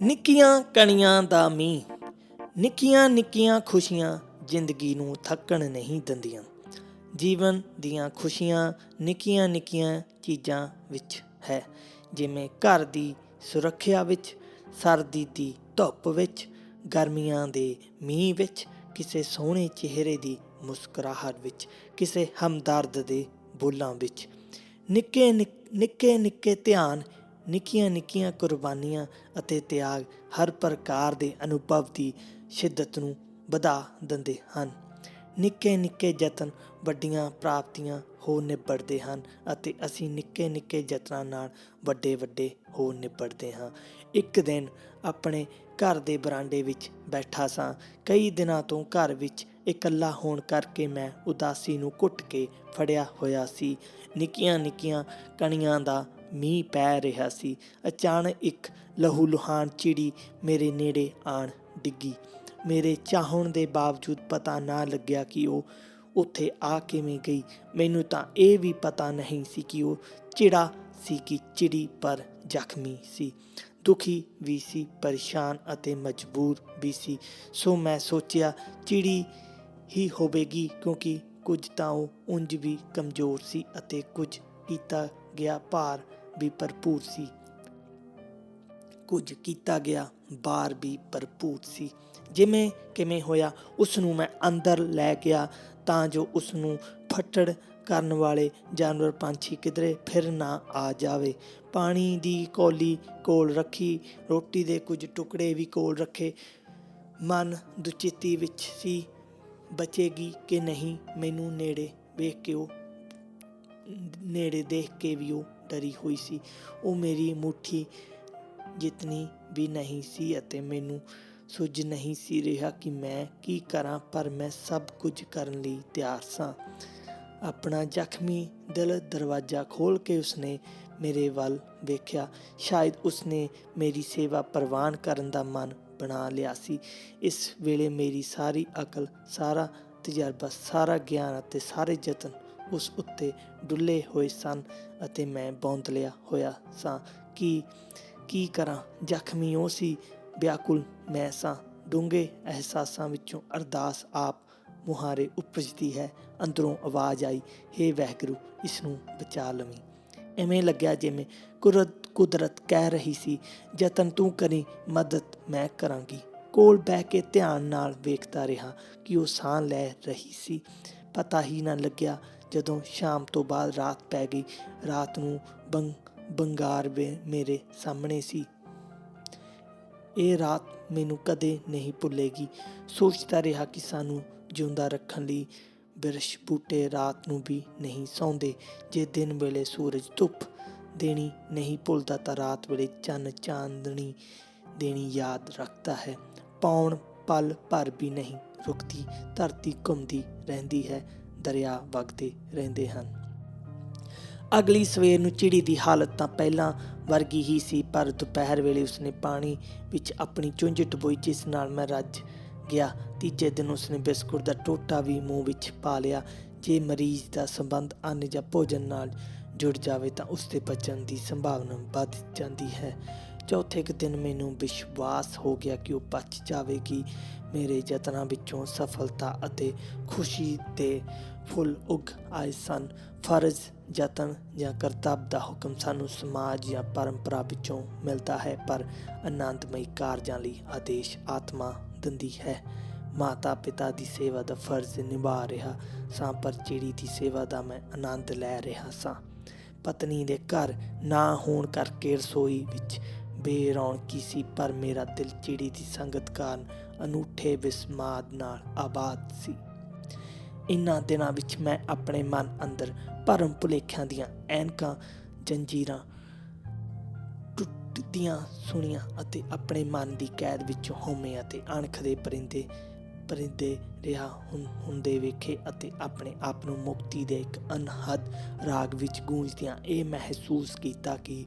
ਨਿੱਕੀਆਂ ਕਣੀਆਂ ਦਾ ਮੀਂਹ, ਨਿੱਕੀਆਂ ਨਿੱਕੀਆਂ ਖੁਸ਼ੀਆਂ ਜ਼ਿੰਦਗੀ ਨੂੰ ਥੱਕਣ ਨਹੀਂ ਦਿੰਦੀਆਂ। ਜੀਵਨ ਦੀਆਂ ਖੁਸ਼ੀਆਂ ਨਿੱਕੀਆਂ ਨਿੱਕੀਆਂ ਚੀਜ਼ਾਂ ਵਿੱਚ ਹੈ, ਜਿਵੇਂ ਘਰ ਦੀ ਸੁਰੱਖਿਆ ਵਿੱਚ, ਸਰਦੀ ਦੀ ਧੁੱਪ ਵਿੱਚ, ਗਰਮੀਆਂ ਦੇ ਮੀਂਹ ਵਿੱਚ, ਕਿਸੇ ਸੋਹਣੇ ਚਿਹਰੇ ਦੀ ਮੁਸਕਰਾਹਟ ਵਿੱਚ, ਕਿਸੇ ਹਮਦਰਦ ਦੇ ਬੋਲਾਂ ਵਿੱਚ। ਨਿੱਕੇ ਨਿੱਕੇ ਨਿੱਕੇ ਧਿਆਨ, ਨਿੱਕੀਆਂ ਨਿੱਕੀਆਂ ਕੁਰਬਾਨੀਆਂ ਅਤੇ ਤਿਆਗ ਹਰ ਪ੍ਰਕਾਰ ਦੇ ਅਨੁਭਵ ਦੀ ਸ਼ਿੱਦਤ ਨੂੰ ਵਧਾ ਦਿੰਦੇ ਹਨ। ਨਿੱਕੇ ਨਿੱਕੇ ਯਤਨ ਵੱਡੀਆਂ ਪ੍ਰਾਪਤੀਆਂ ਹੋ ਨਿਬੜਦੇ ਹਨ ਅਤੇ ਅਸੀਂ ਨਿੱਕੇ ਨਿੱਕੇ ਯਤਨਾਂ ਨਾਲ ਵੱਡੇ ਵੱਡੇ ਹੋ ਨਿਬੜਦੇ ਹਾਂ। ਇੱਕ ਦਿਨ ਆਪਣੇ ਘਰ ਦੇ ਬਰਾਂਡੇ ਵਿੱਚ ਬੈਠਾ ਸਾਂ। ਕਈ ਦਿਨਾਂ ਤੋਂ ਘਰ ਵਿੱਚ ਇਕੱਲਾ ਹੋਣ ਕਰਕੇ ਮੈਂ ਉਦਾਸੀ ਨੂੰ ਘੁੱਟ ਕੇ ਫੜਿਆ ਹੋਇਆ ਸੀ। ਨਿੱਕੀਆਂ ਨਿੱਕੀਆਂ ਕਣੀਆਂ ਦਾ ਮੀਂਹ ਪੈ ਰਿਹਾ ਸੀ। ਅਚਾਨਕ ਇੱਕ ਲਹੂ ਲੁਹਾਨ ਚਿੜੀ ਮੇਰੇ ਨੇੜੇ ਆਣ ਡਿੱਗੀ। ਮੇਰੇ ਚਾਹੁਣ ਦੇ ਬਾਵਜੂਦ ਪਤਾ ਨਾ ਲੱਗਿਆ ਕਿ ਉਹ ਉੱਥੇ ਆ ਕਿਵੇਂ ਗਈ। ਮੈਨੂੰ ਤਾਂ ਇਹ ਵੀ ਪਤਾ ਨਹੀਂ ਸੀ ਕਿ ਉਹ ਚਿੜਾ ਸੀ ਕਿ ਚਿੜੀ, ਪਰ ਜ਼ਖਮੀ ਸੀ, ਦੁਖੀ ਵੀ ਸੀ, ਪਰੇਸ਼ਾਨ ਅਤੇ ਮਜਬੂਰ ਵੀ ਸੀ। ਸੋ ਮੈਂ ਸੋਚਿਆ ਚਿੜੀ ਹੀ ਹੋਵੇਗੀ, ਕਿਉਂਕਿ ਕੁਝ ਤਾਂ ਉਹ ਉਂਝ ਵੀ ਕਮਜ਼ੋਰ ਸੀ ਅਤੇ ਕੁਝ ਕੀਤਾ ਗਿਆ ਭਾਰ ਵੀ ਭਰਪੂਰ ਸੀ। ਜਿਵੇਂ ਕਿਵੇਂ ਹੋਇਆ ਉਸ ਨੂੰ ਮੈਂ ਅੰਦਰ ਲੈ ਗਿਆ ਤਾਂ ਜੋ ਉਸ ਨੂੰ ਫੱਟੜ ਕਰਨ ਵਾਲੇ ਜਾਨਵਰ ਪੰਛੀ ਕਿਧਰੇ ਫਿਰ ਨਾ ਆ ਜਾਵੇ। ਪਾਣੀ ਦੀ ਕੌਲੀ ਕੋਲ ਰੱਖੀ, ਰੋਟੀ ਦੇ ਕੁਝ ਟੁਕੜੇ ਵੀ ਕੋਲ ਰੱਖੇ। ਮਨ ਦੁਚਿੱਤੀ ਵਿੱਚ ਸੀ, ਬਚੇਗੀ ਕਿ ਨਹੀਂ। ਮੈਨੂੰ ਨੇੜੇ ਦੇਖ ਕੇ ਵੀ ਉਹ ਡਰੀ ਹੋਈ ਸੀ। ਉਹ ਮੇਰੀ ਮੁੱਠੀ ਜਿਤਨੀ ਵੀ ਨਹੀਂ ਸੀ ਅਤੇ ਮੈਨੂੰ ਸੁੱਝ ਨਹੀਂ ਸੀ ਰਿਹਾ ਕਿ ਮੈਂ ਕੀ ਕਰਾਂ, ਪਰ ਮੈਂ ਸਭ ਕੁਝ ਕਰਨ ਲਈ ਤਿਆਰ ਸਾਂ। ਆਪਣਾ ਜ਼ਖਮੀ ਦਿਲ ਦਰਵਾਜ਼ਾ ਖੋਲ੍ਹ ਕੇ ਉਸਨੇ ਮੇਰੇ ਵੱਲ ਵੇਖਿਆ। ਸ਼ਾਇਦ ਉਸਨੇ ਮੇਰੀ ਸੇਵਾ ਪ੍ਰਵਾਨ ਕਰਨ ਦਾ ਮਨ ਬਣਾ ਲਿਆ ਸੀ। ਇਸ ਵੇਲੇ ਮੇਰੀ ਸਾਰੀ ਅਕਲ, ਸਾਰਾ ਤਜਰਬਾ, ਸਾਰਾ ਗਿਆਨ ਅਤੇ ਸਾਰੇ ਯਤਨ ਉਸ ਉੱਤੇ ਡੁੱਲੇ ਹੋਏ ਸਨ ਅਤੇ ਮੈਂ ਬੌਂਦਲਿਆ ਹੋਇਆ ਸਾਂ। ਕੀ ਕਰਾਂ? ਜ਼ਖਮੀ ਉਹ ਸੀ, ਵਿਆਕੁਲ ਮੈਂ ਸਾਂ। ਡੂੰਘੇ ਅਹਿਸਾਸਾਂ ਵਿੱਚੋਂ ਅਰਦਾਸ ਆਪ ਮੁਹਾਰੇ ਉਪਜਦੀ ਹੈ। ਅੰਦਰੋਂ ਆਵਾਜ਼ ਆਈ, ਹੇ ਵਾਹਿਗੁਰੂ, ਇਸ ਨੂੰ ਬਚਾ ਲਵੀਂ। ਇਵੇਂ ਲੱਗਿਆ ਜਿਵੇਂ ਕੁਦਰਤ ਕਹਿ ਰਹੀ ਸੀ, ਯਤਨ ਤੂੰ ਕਰੀਂ, ਮਦਦ ਮੈਂ ਕਰਾਂਗੀ। ਕੋਲ ਬਹਿ ਕੇ ਧਿਆਨ ਨਾਲ ਵੇਖਦਾ ਰਿਹਾ ਕਿ ਉਹ ਸਾਹ ਲੈ ਰਹੀ ਸੀ। ਪਤਾ ਹੀ ਨਾ ਲੱਗਿਆ ਜਦੋਂ ਸ਼ਾਮ ਤੋਂ ਬਾਅਦ ਰਾਤ ਪੈ ਗਈ। ਰਾਤ ਨੂੰ ਬੰਗਾਰ ਮੇਰੇ ਸਾਹਮਣੇ ਸੀ। ਇਹ ਰਾਤ ਮੈਨੂੰ ਕਦੇ ਨਹੀਂ ਭੁੱਲੇਗੀ। ਸੋਚਦਾ ਰਿਹਾ ਕਿ ਸਾਨੂੰ ਜਿਉਂਦਾ ਰੱਖਣ ਲਈ ਬਿਰਛ ਬੂਟੇ ਰਾਤ ਨੂੰ ਵੀ ਨਹੀਂ ਸੌਂਦੇ। ਜੇ ਦਿਨ ਵੇਲੇ ਸੂਰਜ ਧੁੱਪ ਦੇਣੀ ਨਹੀਂ ਭੁੱਲਦਾ ਤਾਂ ਰਾਤ ਵੇਲੇ ਚੰਨ ਚਾਂਦਨੀ ਦੇਣੀ ਯਾਦ ਰੱਖਦਾ ਹੈ। ਪੌਣ ਪਲ ਭਰ ਵੀ ਨਹੀਂ ਰੁਕਦੀ। ਧਰਤੀ ਘੁੰਮਦੀ ਰਹਿੰਦੀ ਹੈ, ਦਰਿਆ ਵਗਦੇ ਰਹਿੰਦੇ ਹਨ। ਅਗਲੀ ਸਵੇਰ ਨੂੰ ਚਿੜੀ ਦੀ ਹਾਲਤ ਤਾਂ ਪਹਿਲਾਂ ਵਰਗੀ ਹੀ ਸੀ, ਪਰ ਦੁਪਹਿਰ ਵੇਲੇ ਉਸਨੇ ਪਾਣੀ ਵਿੱਚ ਆਪਣੀ ਚੁੰਝ ਡੁਬੋਈ, ਜਿਸ ਨਾਲ ਮੈਂ ਰੱਜ ਗਿਆ। ਤੀਜੇ ਦਿਨ ਉਸਨੇ ਬਿਸਕੁਟ ਦਾ ਟੋਟਾ ਵੀ ਮੂੰਹ ਵਿੱਚ ਪਾ ਲਿਆ। ਜੇ ਮਰੀਜ਼ ਦਾ ਸੰਬੰਧ ਅੰਨ ਜਾਂ ਭੋਜਨ ਨਾਲ ਜੁੜ ਜਾਵੇ ਤਾਂ ਉਸਦੇ ਬਚਣ ਦੀ ਸੰਭਾਵਨਾ ਵੱਧ ਜਾਂਦੀ ਹੈ। ਚੌਥੇ ਕੁ ਦਿਨ ਮੈਨੂੰ ਵਿਸ਼ਵਾਸ ਹੋ ਗਿਆ ਕਿ ਉਹ ਬਚ ਜਾਵੇਗੀ। ਮੇਰੇ ਯਤਨਾਂ ਵਿੱਚੋਂ ਸਫਲਤਾ ਅਤੇ ਖੁਸ਼ੀ ਦੇ ਫੁੱਲ ਉੱਗ ਆਏ ਸਨ। ਫਰਜ਼, ਯਤਨ ਜਾਂ ਕਰਤੱਵ ਦਾ ਹੁਕਮ ਸਾਨੂੰ ਸਮਾਜ ਜਾਂ ਪਰੰਪਰਾ ਵਿੱਚੋਂ ਮਿਲਦਾ ਹੈ, ਪਰ ਆਨੰਦਮਈ ਕਾਰਜਾਂ ਲਈ ਆਦੇਸ਼ ਆਤਮਾ ਦਿੰਦੀ ਹੈ। ਮਾਤਾ ਪਿਤਾ ਦੀ ਸੇਵਾ ਦਾ ਫਰਜ਼ ਨਿਭਾ ਰਿਹਾ ਸਾਂ, ਪਰ ਚਿੜੀ ਦੀ ਸੇਵਾ ਦਾ ਮੈਂ ਆਨੰਦ ਲੈ ਰਿਹਾ ਸਾਂ। ਪਤਨੀ ਦੇ ਘਰ ਨਾ ਹੋਣ ਕਰਕੇ ਰਸੋਈ ਵਿੱਚ ਬੇਰੌਣਕੀ ਸੀ, ਪਰ ਮੇਰਾ ਦਿਲ ਚਿੜੀ ਦੀ ਸੰਗਤ ਕਾਰਨ ਅਨੂਠੇ ਵਿਸਮਾਦ ਨਾਲ ਆਬਾਦ ਸੀ। ਇਨ੍ਹਾਂ ਦਿਨਾਂ ਵਿੱਚ ਮੈਂ ਆਪਣੇ ਮਨ ਅੰਦਰ ਭਰਮ ਭੁਲੇਖਿਆਂ ਦੀਆਂ ਐਨਕਾਂ ਜੰਜੀਰਾਂ ਟੁੱਟਦੀਆਂ ਸੁਣੀਆਂ ਅਤੇ ਆਪਣੇ ਮਨ ਦੀ ਕੈਦ ਵਿੱਚੋਂ ਹਉਮੈ ਅਤੇ ਅਣਖ ਦੇ ਪਰਿੰਦੇ ਰਿਹਾ ਹੁੰਦੇ ਵੇਖੇ ਅਤੇ ਆਪਣੇ ਆਪ ਨੂੰ ਮੁਕਤੀ ਦੇ ਇੱਕ ਅਨਹਦ ਰਾਗ ਵਿੱਚ ਗੂੰਜਦਿਆਂ ਇਹ ਮਹਿਸੂਸ ਕੀਤਾ ਕਿ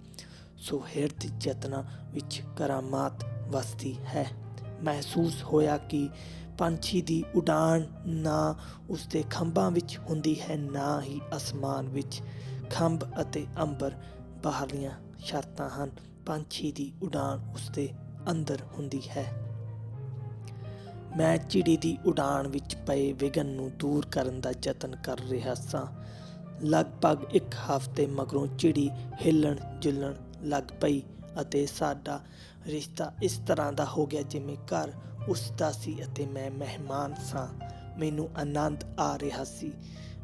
ਸੁਹਿਰਦ ਯਤਨਾਂ ਵਿੱਚ ਕਰਾਮਾਤ ਵਸਦੀ ਹੈ। ਮਹਿਸੂਸ ਹੋਇਆ ਕਿ ਪੰਛੀ ਦੀ ਉਡਾਣ ਨਾ ਉਸਦੇ ਖੰਭਾਂ ਵਿੱਚ ਹੁੰਦੀ ਹੈ, ਨਾ ਹੀ ਅਸਮਾਨ ਵਿੱਚ। ਖੰਭ ਅਤੇ ਅੰਬਰ ਬਾਹਰਲੀਆਂ ਸ਼ਰਤਾਂ ਹਨ, ਪੰਛੀ ਦੀ ਉਡਾਣ ਉਸਦੇ ਅੰਦਰ ਹੁੰਦੀ ਹੈ। ਮੈਂ ਚਿੜੀ ਦੀ ਉਡਾਣ ਵਿੱਚ ਪਏ ਵਿਘਨ ਨੂੰ ਦੂਰ ਕਰਨ ਦਾ ਯਤਨ ਕਰ ਰਿਹਾ ਸਾਂ। ਲਗਭਗ 1 ਹਫ਼ਤੇ ਮਗਰੋਂ ਚਿੜੀ ਹਿੱਲਣ ਜੁਲਣ ਲੱਗ ਪਈ ਅਤੇ ਸਾਡਾ ਰਿਸ਼ਤਾ ਇਸ ਤਰ੍ਹਾਂ ਦਾ ਹੋ ਗਿਆ ਜਿਵੇਂ ਘਰ ਉਸ ਦਾ ਸੀ ਅਤੇ ਮੈਂ ਮਹਿਮਾਨ ਸਾਂ। ਮੈਨੂੰ ਆਨੰਦ ਆ ਰਿਹਾ ਸੀ।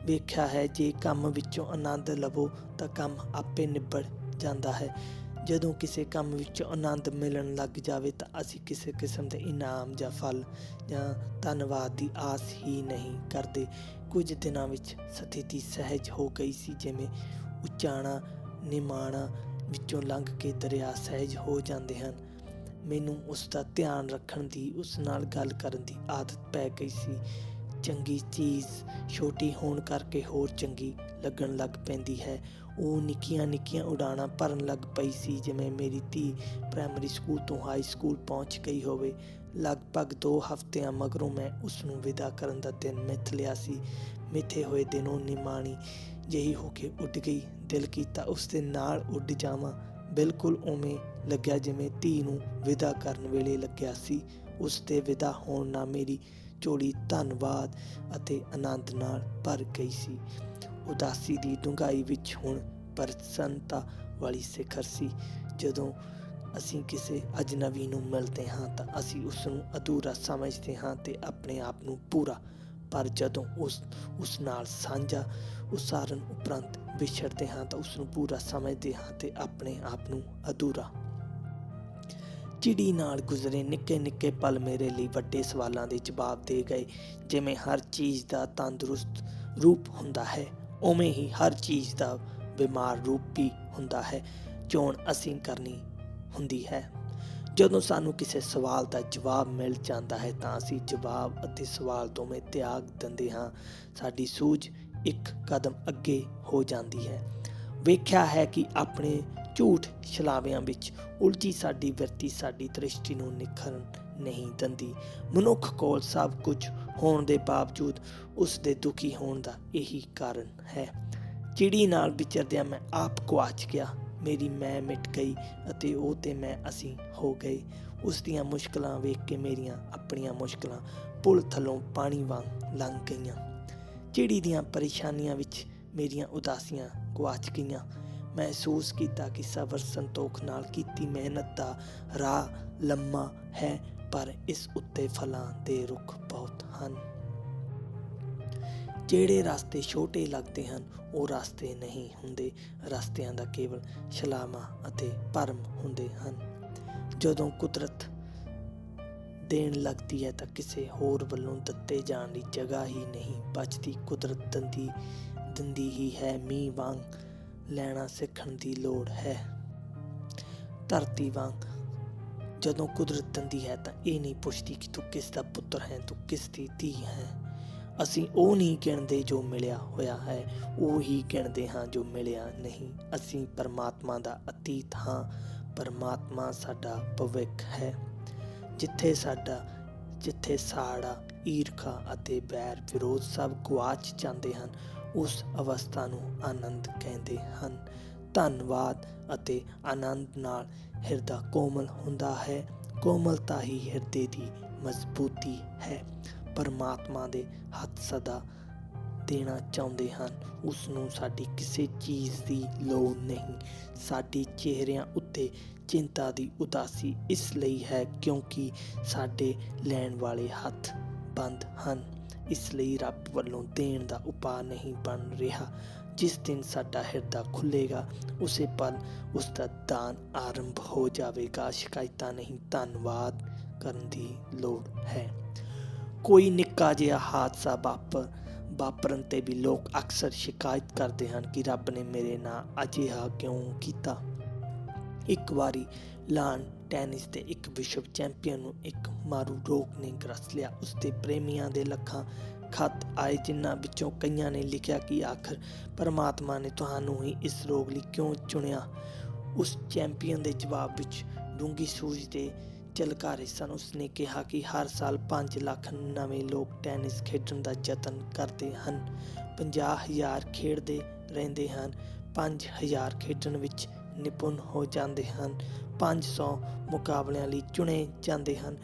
ਵੇਖਿਆ ਹੈ, ਜੇ ਕੰਮ ਵਿੱਚੋਂ ਆਨੰਦ ਲਵੋ ਤਾਂ ਕੰਮ ਆਪੇ ਨਿਬੜ ਜਾਂਦਾ ਹੈ। ਜਦੋਂ ਕਿਸੇ ਕੰਮ ਵਿੱਚੋਂ ਆਨੰਦ ਮਿਲਣ ਲੱਗ ਜਾਵੇ ਤਾਂ ਅਸੀਂ ਕਿਸੇ ਕਿਸਮ ਦੇ ਇਨਾਮ ਜਾਂ ਫਲ ਜਾਂ ਧੰਨਵਾਦ ਦੀ ਆਸ ਹੀ ਨਹੀਂ ਕਰਦੇ। ਕੁਝ ਦਿਨਾਂ ਵਿੱਚ ਸਥਿਤੀ ਸਹਿਜ ਹੋ ਗਈ ਸੀ, ਜਿਵੇਂ ਉਚਾਣਾ ਨਿਮਾਣਾ ਵਿੱਚੋਂ ਲੰਘ ਕੇ ਦਰਿਆ ਸਹਿਜ ਹੋ ਜਾਂਦੇ ਹਨ। ਮੈਨੂੰ ਉਸ ਦਾ ਧਿਆਨ ਰੱਖਣ ਦੀ, ਉਸ ਨਾਲ ਗੱਲ ਕਰਨ ਦੀ ਆਦਤ ਪੈ ਗਈ ਸੀ। ਚੰਗੀ ਚੀਜ਼ ਛੋਟੀ ਹੋਣ ਕਰਕੇ ਹੋਰ ਚੰਗੀ ਲੱਗਣ ਲੱਗ ਪੈਂਦੀ ਹੈ। ਉਹ ਨਿੱਕੀਆਂ ਨਿੱਕੀਆਂ ਉਡਾਣਾਂ ਭਰਨ ਲੱਗ ਪਈ ਸੀ, ਜਿਵੇਂ ਮੇਰੀ ਧੀ ਪ੍ਰਾਇਮਰੀ ਸਕੂਲ ਤੋਂ ਹਾਈ ਸਕੂਲ ਪਹੁੰਚ ਗਈ ਹੋਵੇ। ਲਗਭਗ 2 ਹਫ਼ਤਿਆਂ ਮਗਰੋਂ ਮੈਂ ਉਸ ਨੂੰ ਵਿਦਾ ਕਰਨ ਦਾ ਦਿਨ ਮਿੱਥ ਲਿਆ ਸੀ। ਮਿੱਥੇ ਹੋਏ ਦਿਨ ਉਹ ਨਿਮਾਣੀ ਜਿਹੀ ਹੋ ਕੇ ਉੱਡ ਗਈ। ਦਿਲ ਕੀਤਾ ਉਸ ਦੇ ਨਾਲ ਉੱਡ ਜਾਵਾਂ। ਬਿਲਕੁਲ ਉਵੇਂ ਲੱਗਿਆ ਜਿਵੇਂ ਧੀ ਨੂੰ ਵਿਦਾ ਕਰਨ ਵੇਲੇ ਲੱਗਿਆ ਸੀ। ਉਸ ਦੇ ਵਿਦਾ ਹੋਣ ਨਾਲ ਮੇਰੀ ਝੋਲੀ ਧੰਨਵਾਦ ਅਤੇ ਆਨੰਦ ਨਾਲ ਭਰ ਗਈ ਸੀ। ਉਦਾਸੀ ਦੀ ਡੂੰਘਾਈ ਵਿੱਚ ਹੁਣ ਪ੍ਰਸੰਨਤਾ ਵਾਲੀ ਸਿਖਰ ਸੀ। ਜਦੋਂ ਅਸੀਂ ਕਿਸੇ ਅਜਨਬੀ ਨੂੰ ਮਿਲਦੇ ਹਾਂ ਤਾਂ ਅਸੀਂ ਉਸ ਨੂੰ ਅਧੂਰਾ ਸਮਝਦੇ ਹਾਂ ਤੇ ਆਪਣੇ ਆਪ ਨੂੰ ਪੂਰਾ, ਪਰ ਜਦੋਂ ਉਸ ਨਾਲ ਸਾਂਝਾ ਉਸਾਰਨ ਉਪਰੰਤ ਵਿਛੜਦੇ ਹਾਂ ਤਾਂ ਉਸ ਨੂੰ ਪੂਰਾ ਸਮਝਦੇ ਹਾਂ ਤੇ ਆਪਣੇ ਆਪ ਨੂੰ ਅਧੂਰਾ। ਚਿੜੀ ਨਾਲ ਗੁਜ਼ਰੇ ਨਿੱਕੇ ਨਿੱਕੇ ਪਲ ਮੇਰੇ ਲਈ ਵੱਡੇ ਸਵਾਲਾਂ ਦੇ ਜਵਾਬ ਦੇ ਗਏ। ਜਿਵੇਂ ਹਰ ਚੀਜ਼ ਦਾ ਤੰਦਰੁਸਤ ਰੂਪ ਹੁੰਦਾ ਹੈ, ਉਵੇਂ ਹੀ ਹਰ ਚੀਜ਼ ਦਾ ਬਿਮਾਰ ਰੂਪ ਵੀ ਹੁੰਦਾ ਹੈ। ਚੋਣ ਅਸੀਂ ਕਰਨੀ ਹੁੰਦੀ ਹੈ। ਜਦੋਂ ਸਾਨੂੰ ਕਿਸੇ ਸਵਾਲ ਦਾ ਜਵਾਬ ਮਿਲ ਜਾਂਦਾ ਹੈ ਤਾਂ ਅਸੀਂ ਜਵਾਬ ਅਤੇ ਸਵਾਲ ਦੋਵੇਂ ਤਿਆਗ ਦਿੰਦੇ ਹਾਂ। ਸਾਡੀ ਸੂਝ ਇੱਕ ਕਦਮ ਅੱਗੇ ਹੋ ਜਾਂਦੀ ਹੈ। ਵੇਖਿਆ ਹੈ ਕਿ ਆਪਣੇ ਝੂਠ ਛਲਾਵਿਆਂ ਵਿੱਚ ਉਲਝੀ ਸਾਡੀ ਬਿਰਤੀ ਸਾਡੀ ਦ੍ਰਿਸ਼ਟੀ ਨੂੰ ਨਿਖਰਨ ਨਹੀਂ ਦਿੰਦੀ। ਮਨੁੱਖ ਕੋਲ ਸਭ ਕੁਝ ਹੋਣ ਦੇ ਬਾਵਜੂਦ ਉਸ ਦੇ ਦੁਖੀ ਹੋਣ ਦਾ ਇਹੀ ਕਾਰਨ ਹੈ। ਚਿੜੀ ਨਾਲ ਵਿਚਰਦਿਆਂ ਮੈਂ ਆਪ ਗੁਆਚ ਗਿਆ। ਮੇਰੀ ਮੈਂ ਮਿਟ ਗਈ ਅਤੇ ਉਹ ਤੇ ਮੈਂ ਅਸੀਂ ਹੋ ਗਏ। ਉਸ ਦੀਆਂ ਮੁਸ਼ਕਲਾਂ ਵੇਖ ਕੇ ਮੇਰੀਆਂ ਆਪਣੀਆਂ ਮੁਸ਼ਕਲਾਂ ਪੁਲ ਥੱਲੋਂ ਪਾਣੀ ਵਾਂਗ ਲੰਘ ਗਈਆਂ। ਚਿੜੀ ਦੀਆਂ ਪਰੇਸ਼ਾਨੀਆਂ ਵਿੱਚ ਮੇਰੀਆਂ ਉਦਾਸੀਆਂ ਗੁਆਚ ਗਈਆਂ। ਮਹਿਸੂਸ ਕੀਤਾ ਕਿ ਸਬਰ ਸੰਤੋਖ ਨਾਲ ਕੀਤੀ ਮਿਹਨਤ ਦਾ ਰਾਹ ਲੰਮਾ ਹੈ, ਪਰ ਇਸ ਉੱਤੇ ਫਲਾਂ ਦੇ ਰੁੱਖ ਬਹੁਤ ਹਨ। ਜਿਹੜੇ ਰਸਤੇ ਛੋਟੇ ਲੱਗਦੇ ਹਨ ਉਹ ਰਸਤੇ ਨਹੀਂ ਹੁੰਦੇ। ਰਸਤਿਆਂ ਦਾ ਕੇਵਲ ਛਲਾਵਾਂ ਅਤੇ ਭਰਮ ਹੁੰਦੇ ਹਨ। ਜਦੋਂ ਕੁਦਰਤ ਦੇਣ ਲੱਗਦੀ ਹੈ ਤਾਂ ਕਿਸੇ ਹੋਰ ਵੱਲੋਂ ਦਿੱਤੇ ਜਾਣ ਦੀ ਜਗ੍ਹਾ ਹੀ ਨਹੀਂ ਬਚਦੀ। ਕੁਦਰਤ ਦਿੰਦੀ ਹੀ ਹੈ। ਮੀਂਹ ਵਾਂਗ ਲੈਣਾ ਸਿੱਖਣ ਦੀ ਲੋੜ ਹੈ। ਧਰਤੀ ਵਾਂਗ ਜਦੋਂ ਕੁਦਰਤ ਦਿੰਦੀ ਹੈ ਤਾਂ ਇਹ ਨਹੀਂ ਪੁੱਛਦੀ ਕਿ ਤੂੰ ਕਿਸ ਦਾ ਪੁੱਤਰ ਹੈ, ਤੂੰ ਕਿਸ ਦੀ ਧੀ ਹੈ। ਅਸੀਂ ਉਹ ਨਹੀਂ ਗਿਣਦੇ ਜੋ ਮਿਲਿਆ ਹੋਇਆ ਹੈ, ਉਹ ਹੀ ਗਿਣਦੇ ਹਾਂ ਜੋ ਮਿਲਿਆ ਨਹੀਂ। ਅਸੀਂ ਪਰਮਾਤਮਾ ਦਾ ਅਤੀਤ ਹਾਂ, ਪਰਮਾਤਮਾ ਸਾਡਾ ਭਵਿੱਖ ਹੈ। ਜਿੱਥੇ ਸਾੜਾ ਈਰਖਾ ਅਤੇ ਵੈਰ ਵਿਰੋਧ ਸਭ ਗੁਆਚ ਜਾਂਦੇ ਹਨ, ਉਸ ਅਵਸਥਾ ਨੂੰ ਆਨੰਦ ਕਹਿੰਦੇ ਹਨ। ਧੰਨਵਾਦ ਅਤੇ ਆਨੰਦ ਨਾਲ ਹਿਰਦਾ ਕੋਮਲ ਹੁੰਦਾ ਹੈ। ਕੋਮਲਤਾ ਹੀ ਹਿਰਦੇ ਦੀ ਮਜ਼ਬੂਤੀ ਹੈ। ਪਰਮਾਤਮਾ ਦੇ ਹੱਥ ਸਦਾ ਦੇਣਾ ਚਾਹੁੰਦੇ ਹਨ। ਉਸ ਨੂੰ ਸਾਡੀ ਕਿਸੇ ਚੀਜ਼ ਦੀ ਲੋੜ ਨਹੀਂ। ਸਾਡੇ ਚਿਹਰਿਆਂ ਉੱਤੇ ਚਿੰਤਾ ਦੀ ਉਦਾਸੀ ਇਸ ਲਈ ਹੈ ਕਿਉਂਕਿ ਸਾਡੇ ਲੈਣ ਵਾਲੇ ਹੱਥ ਬੰਦ ਹਨ। ਇਸ ਲਈ ਰੱਬ ਵੱਲੋਂ ਦੇਣ ਦਾ ਉਪਾਅ ਨਹੀਂ ਬਣ ਰਿਹਾ। ਜਿਸ ਦਿਨ ਸਾਡਾ ਹਿਰਦਾ ਖੁੱਲ੍ਹੇਗਾ ਉਸੇ ਪਲ ਉਸ ਦਾ ਦਾਨ ਆਰੰਭ ਹੋ ਜਾਵੇਗਾ। ਸ਼ਿਕਾਇਤਾਂ ਨਹੀਂ, ਧੰਨਵਾਦ ਕਰਨ ਦੀ ਲੋੜ ਹੈ। ਕੋਈ ਨਿੱਕਾ ਜਿਹਾ ਹਾਦਸਾ ਵਾਪਰਨ 'ਤੇ ਵੀ ਲੋਕ ਅਕਸਰ ਸ਼ਿਕਾਇਤ ਕਰਦੇ ਹਨ ਕਿ ਰੱਬ ਨੇ ਮੇਰੇ ਨਾਲ ਅਜਿਹਾ ਕਿਉਂ ਕੀਤਾ। ਇੱਕ ਵਾਰੀ ਲਾਨ ਟੈਨਿਸ ਦੇ ਇੱਕ ਵਿਸ਼ਵ ਚੈਂਪੀਅਨ ਨੂੰ ਇੱਕ ਮਾਰੂ ਰੋਗ ਨੇ ਗ੍ਰਸ ਲਿਆ। ਉਸਦੇ ਪ੍ਰੇਮੀਆਂ ਦੇ ਲੱਖਾਂ ਖੱਤ ਆਏ, ਜਿਨ੍ਹਾਂ ਵਿੱਚੋਂ ਕਈਆਂ ਨੇ ਲਿਖਿਆ ਕਿ ਆਖਰ ਪਰਮਾਤਮਾ ਨੇ ਤੁਹਾਨੂੰ ਹੀ ਇਸ ਰੋਗ ਲਈ ਕਿਉਂ ਚੁਣਿਆ। ਉਸ ਚੈਂਪੀਅਨ ਦੇ ਜਵਾਬ ਵਿੱਚ ਡੂੰਘੀ ਸੂਝ ਦੇ ਝਲਕਾਰੇ ਸਨ। ਉਸਨੇ ਕਿਹਾ ਕਿ ਹਰ ਸਾਲ 5 ਲੱਖ ਨਵੇਂ ਲੋਕ ਟੈਨਿਸ ਖੇਡਣ ਦਾ ਯਤਨ ਕਰਦੇ ਹਨ। 50,000 ਖੇਡਦੇ ਰਹਿੰਦੇ ਹਨ। 5,000 ਖੇਡਣ ਵਿੱਚ ਨਿਪੁੰਨ ਹੋ ਜਾਂਦੇ ਹਨ। 500 ਮੁਕਾਬਲਿਆਂ ਲਈ ਚੁਣੇ ਜਾਂਦੇ ਹਨ।